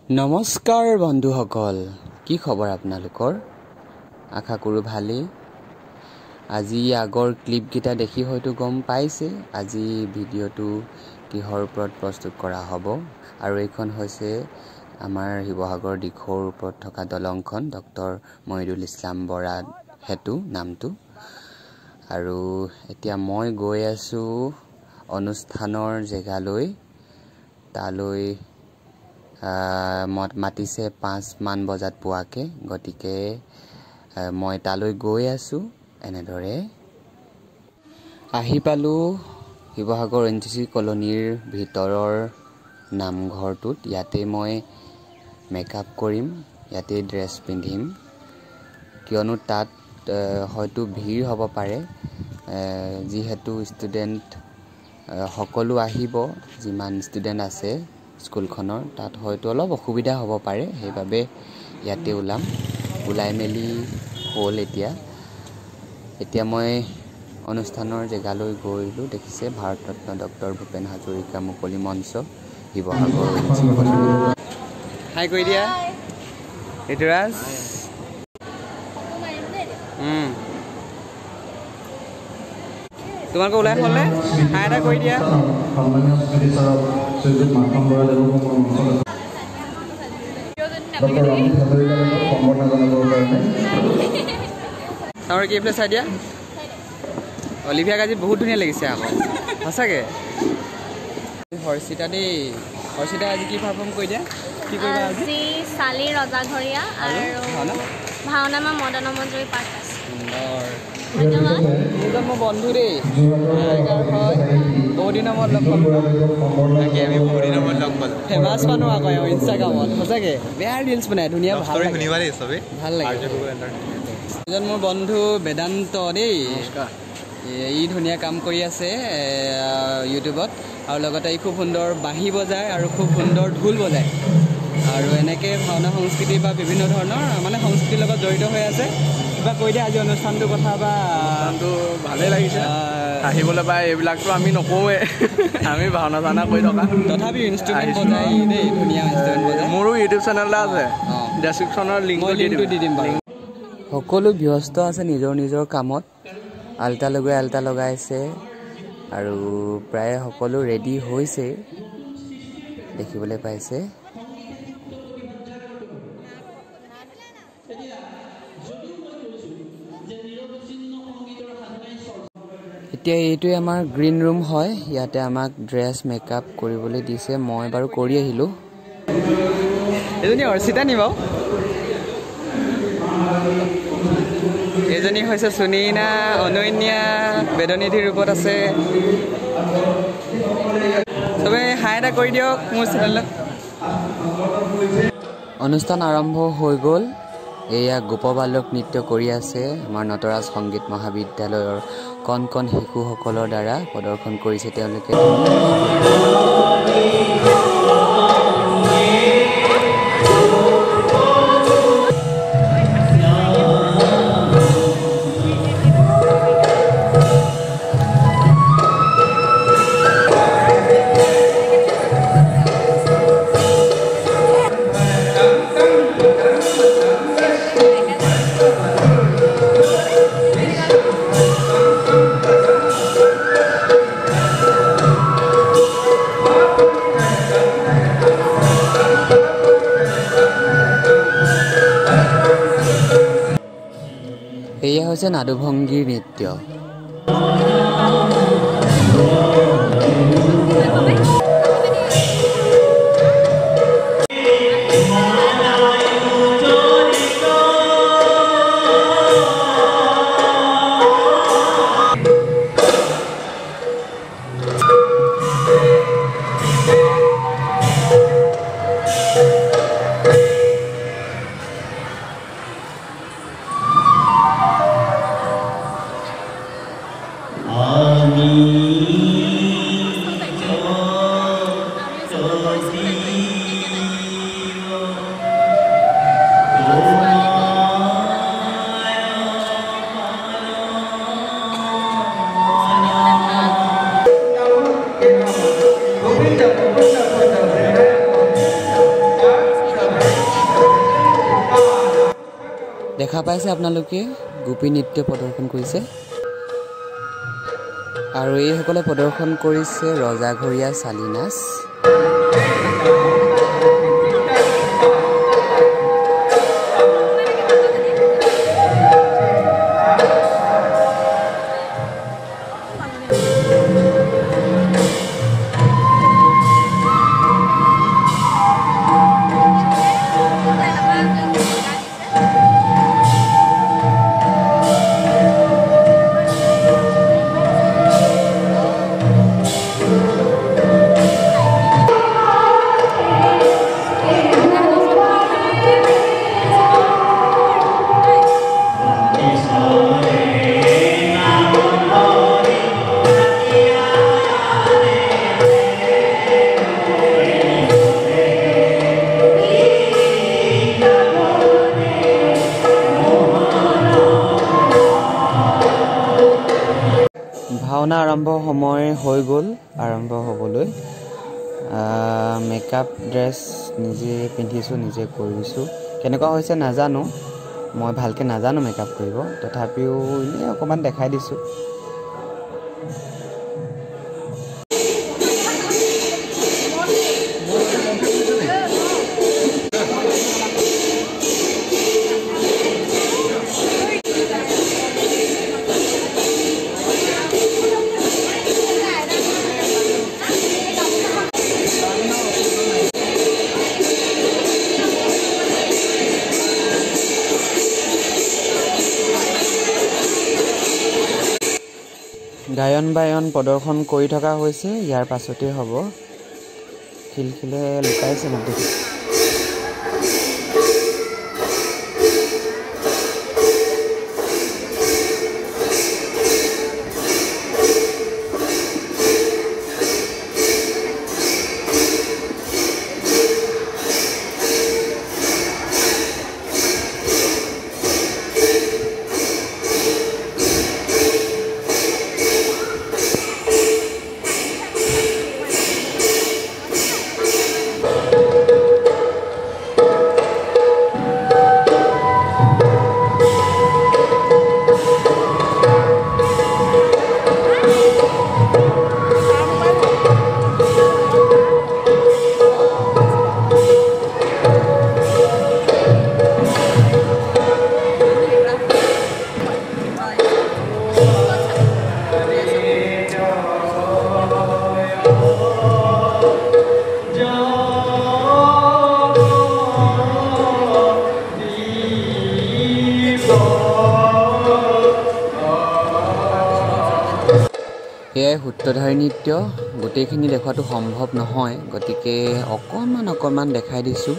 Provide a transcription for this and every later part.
নমস্কাৰ বন্ধুসকল, কি খবৰ আপোনালোকৰ? আশা কৰোঁ ভালেই। আজি আগৰ ক্লিপকেইটা দেখি হয়তো গম পাইছে আজি ভিডিঅ'টো কিহৰ ওপৰত প্ৰস্তুত কৰা হ'ব। আৰু এইখন হৈছে আমাৰ শিৱসাগৰ দিখৌৰ ওপৰত থকা দলংখন, ডক্টৰ মহিদুল ইছলাম বৰা হেতু নামটো। আৰু এতিয়া মই গৈ আছোঁ অনুষ্ঠানৰ জেগালৈ। তালৈ মাতিছে 5 মান বজাত পোৱাকে, গতিকে মই তালৈ গৈ আছোঁ। এনেদৰে আহি পালোঁ শিৱসাগৰ NCC কলনীৰ ভিতৰৰ নামঘৰটোত। ইয়াতে মই মেকআপ কৰিম, ইয়াতে ড্ৰেছ পিন্ধিম, কিয়নো তাত হয়তো ভিৰ হ'ব পাৰে। যিহেতু ষ্টুডেণ্ট সকলো আহিব, যিমান ষ্টুডেণ্ট আছে স্কুলখনৰ, তাত হয়তো অলপ অসুবিধা হ'ব পাৰে। সেইবাবে ইয়াতে ওলাই মেলি হ'ল। এতিয়া মই অনুষ্ঠানৰ জেগালৈ গৈলোঁ। দেখিছে ভাৰতৰত্ন ডক্টৰ ভূপেন হাজৰিকা মুকলি মঞ্চ, শিৱসাগৰ NCC কলনী। হাই কৈ দিয়া ঋতুৰাজ। তোমালোকে ওলাই হ'লে হাই এটা কৰি দিয়া। আমাৰ কি এইফালে চাই দিয়া। অলিভিয়াক আজি বহুত ধুনীয়া লাগিছে আকৌ, সঁচাকৈ। হৰ্ষিতা দেই, হৰ্ষিতা আজি কি পাৰফৰ্ম কৰি দিয়া? কি কৰিবা আজি? চালি ৰজাঘৰীয়া আৰু ভাওনা মা মদন মঞ্জুৰী পাঠ আছে। সুন্দৰ। মোৰ বন্ধু দেই, হয় বহু দিনৰ মূৰত লগ পালোঁ। আমি বহু দিনৰ মূৰত লগ পালোঁ। ফেমাছ মানুহ আকৌ ইনষ্টাগ্ৰামত, সঁচাকৈ বেয়া ৰিলচ বনাই, ধুনীয়া, ভাল লাগে। ভাল লাগে। এজন মোৰ বন্ধু বেদান্ত দেই, ই ধুনীয়া কাম কৰি আছে ইউটিউবত, আৰু লগতে ই খুব সুন্দৰ বাঁহী বজায় আৰু খুব সুন্দৰ ঢোল বজায়। আৰু এনেকৈ ভাওনা সংস্কৃতি বা বিভিন্ন ধৰণৰ মানে সংস্কৃতিৰ লগত জড়িত হৈ আছে। কিবা কৈ দিয়া আজি অনুষ্ঠানটোৰ কথা। বা অনুষ্ঠানটো ভালেই লাগিছে, আহিবলৈ পাই। এইবিলাকতো আমি নকৰোঁৱে, আমি ভাওনা চাওনা কৰি থকা। তথাপিও ইনষ্ট্ৰুমেণ্ট বজাই দেই, ধুনীয়া ইনষ্ট্ৰুমেণ্ট বজায়। মোৰো ইউটিউব চেনেল এটা আছে, ডেছক্ৰিপশ্যনৰ লিংকটো দি দিম বাৰু। সকলো ব্যস্ত আছে নিজৰ নিজৰ কামত, আল্টা লগাইছে আৰু প্ৰায় সকলো ৰেডি হৈছে, দেখিবলৈ পাইছে। এতিয়া এইটোৱে আমাৰ গ্ৰীণ ৰুম হয়। ইয়াতে আমাক ড্ৰেছ মেকআপ কৰিবলৈ দিছে। মই বাৰু কৰি আহিলোঁ। এজনী অৰ্চিতা নি বাৰু? এইজনী হৈছে সুনীনা, অনন্যা, বেদনিধিৰ ৰূপত আছে। চবে হাই এটা কৰি দিয়ক মোৰ চেনেলত। অনুষ্ঠান আৰম্ভ হৈ গ'ল। এয়া গোপবালক নৃত্য কৰি আছে আমাৰ নটৰাজ সংগীত মহাবিদ্যালয়ৰ কণ কণ শিশুসকলৰ দ্বাৰা প্ৰদৰ্শন কৰিছে তেওঁলোকে। এয়া হৈছে নাদুভংগীৰ নৃত্য। দেখা পাইছে আপোনালোকে গোপী নৃত্য প্ৰদৰ্শন কৰিছে আৰু এইসকলে প্ৰদৰ্শন কৰিছে ৰজাঘৰীয়া চালি নাচ ভাওনা আৰম্ভ সময় হৈ গ'ল আৰম্ভ হ'বলৈ মেকআপ ড্ৰেছ নিজে পিন্ধিছোঁ নিজে কৰিছোঁ কেনেকুৱা হৈছে নাজানো মই ভালকৈ নাজানো মেকআপ কৰিব তথাপিও এনেই অকণমান দেখাই দিছোঁ গায়ন বায়ন প্ৰদৰ্শন কৰি থকা হৈছে ইয়াৰ পাছতে হ'ব খিলখিলে লুকাইছে মোক দেখি এয়াই সূত্ৰধাৰী নৃত্য গোটেইখিনি দেখুৱাটো সম্ভৱ নহয় গতিকে অকণমান দেখাই দিছোঁ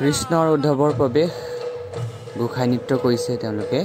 কৃষ্ণ আৰু উদ্ধৱৰ প্ৰৱেশ গোসাঁই নৃত্য কৰিছে তেওঁলোকে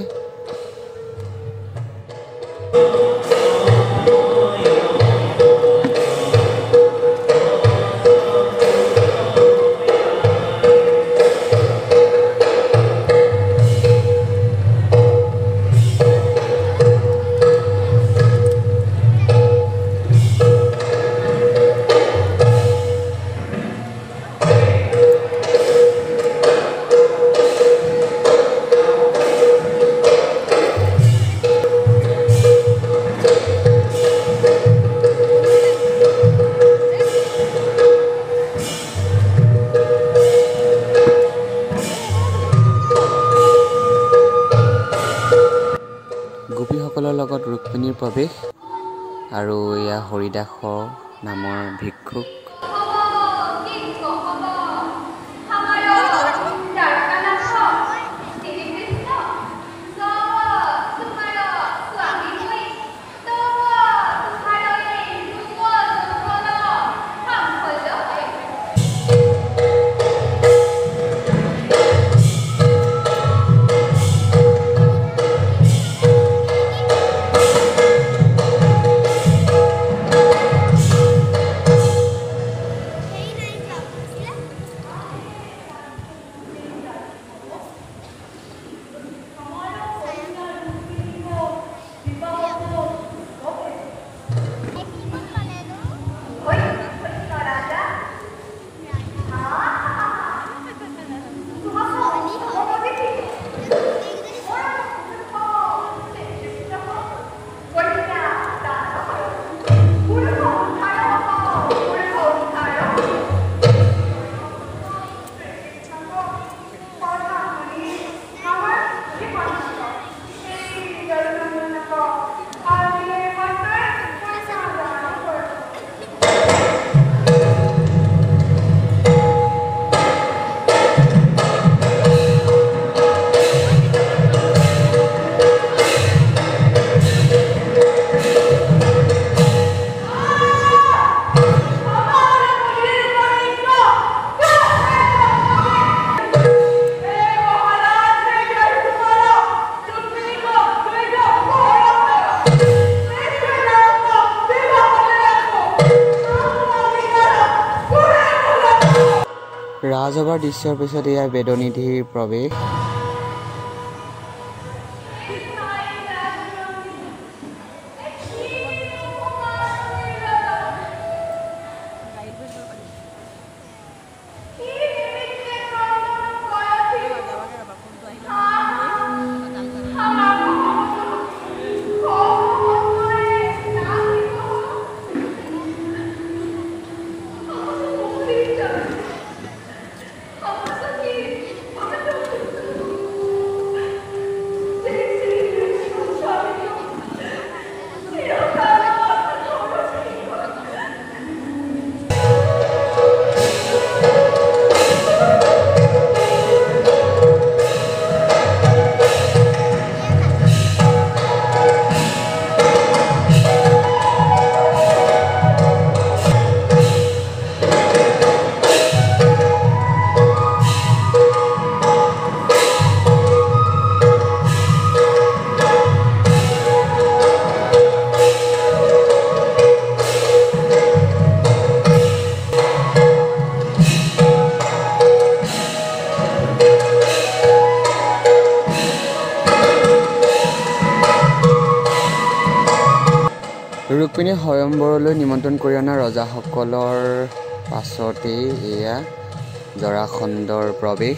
গোপীসকলৰ লগত ৰুক্মিণীৰ প্ৰৱেশ আৰু এয়া হৰিদাস নামৰ ভিক্ষুক ৰাজসভাৰ দৃশ্যৰ পিছত এয়া বেদনিধিৰ প্ৰৱেশ। ৰুক্মিণী স্বয়ম্বৰলৈ নিমন্ত্ৰণ কৰি অনা ৰজাসকলৰ পাছতেই এয়া জৰাখণ্ডৰ প্ৰৱেশ।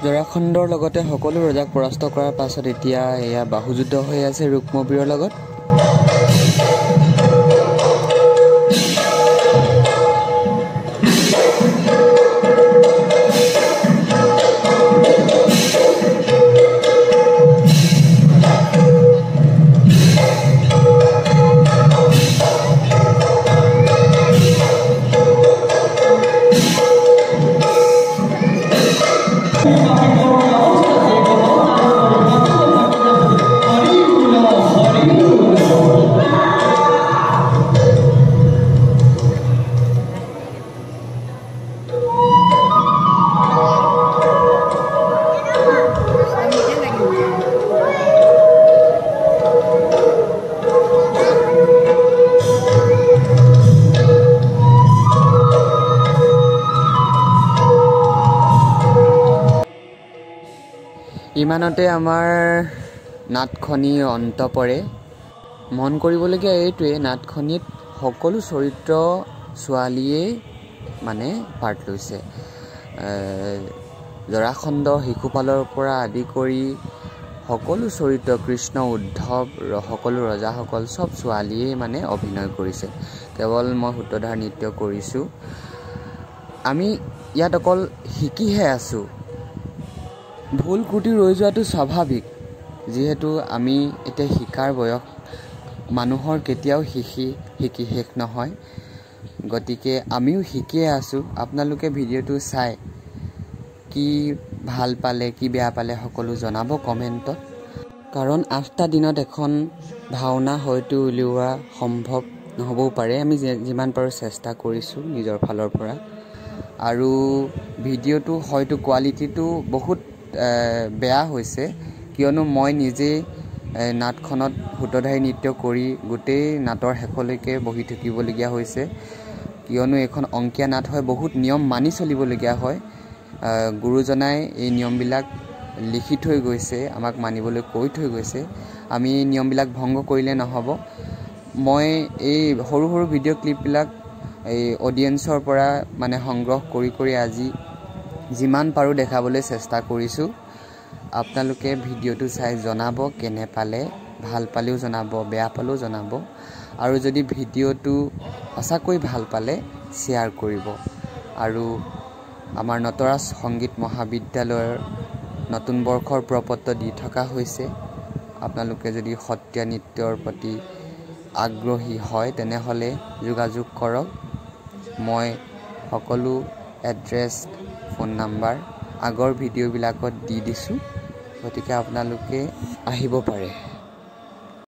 জৰাখণ্ডৰ লগতে সকলো ৰজাক পৰাস্ত কৰাৰ পাছত এতিয়া এয়া বাহুযুদ্ধ হৈ আছে ৰুক্মবীৰৰ লগত। ইমানতে আমাৰ নাটখনি অন্ত পৰে মন কৰিবলগীয়া এইটোৱে নাটখনিত সকলো চৰিত্ৰ ছোৱালীয়ে মানে পাৰ্ট লৈছে জৰাখণ্ড শিশুপালৰ পৰা আদি কৰি সকলো চৰিত্ৰ কৃষ্ণ উদ্ধৱ সকলো ৰজাসকল সব ছোৱালীয়ে মানে অভিনয় কৰিছে কেৱল মই সূত্ৰধাৰ নৃত্য কৰিছোঁ আমি ইয়াত অকল শিকিহে আছো ভুল ত্ৰুটি ৰৈ যোৱাটো স্বাভাৱিক যিহেতু আমি এতিয়া শিকাৰ বয়স মানুহৰ কেতিয়াও শিকি শেষ নহয় গতিকে আমিও শিকিয়ে আছো আপোনালোকে ভিডিঅ'টো চাই কি ভাল পালে কি বেয়া পালে সকলো জনাব কমেন্টত কাৰণ 8টা দিনত এখন ভাওনা হয়তো উলিওৱা সম্ভৱ নহবও পাৰে আমি যিমান পাৰো চেষ্টা কৰিছো নিজৰ ফালৰ পৰা আৰু ভিডিঅ'টো হয়তো কোৱালিটিটো বহুত বেয়া হৈছে কিয়নো মই নিজে নাটখনত সূত্ৰধাৰী নৃত্য কৰি গোটেই নাটৰ শেষলৈকে বহি থাকিবলগীয়া হৈছে কিয়নো এখন অংকীয়া নাট হয় বহুত নিয়ম মানি চলিবলগীয়া হয় গুৰুজনাই এই নিয়মবিলাক লিখি থৈ গৈছে আমাক মানিবলৈ কৈ থৈ গৈছে আমি নিয়মবিলাক ভংগ কৰিলে নহব মই এই সৰু সৰু ভিডিঅ' ক্লিপবিলাক এই অডিয়েন্সৰ পৰা মানে সংগ্ৰহ কৰি আজি যিমান পাৰো দেখাবলৈ চেষ্টা কৰিছো আপোনালোকে ভিডিঅ'টো চাই জনাব কেনে পালে ভাল পালেও জনাব বেয়া পালেও জনাব আৰু যদি ভিডিঅ'টো সঁচাকৈ ভাল পালে শ্বেয়াৰ কৰিব আৰু আমাৰ নটৰাজ সংগীত মহাবিদ্যালয়ৰ নতুন বৰ্ষৰ প্ৰপত্ৰ দি থকা হৈছে আপোনালোকে যদি সত্ৰীয়া নৃত্যৰ প্ৰতি আগ্ৰহী হয় তেনেহলে যোগাযোগ কৰক মই সকলো এড্ৰেছ ফোন নাম্বাৰ আগৰ ভিডিঅ'বিলাকত দি দিছো গতিকে আপোনালোকে আহিব পাৰে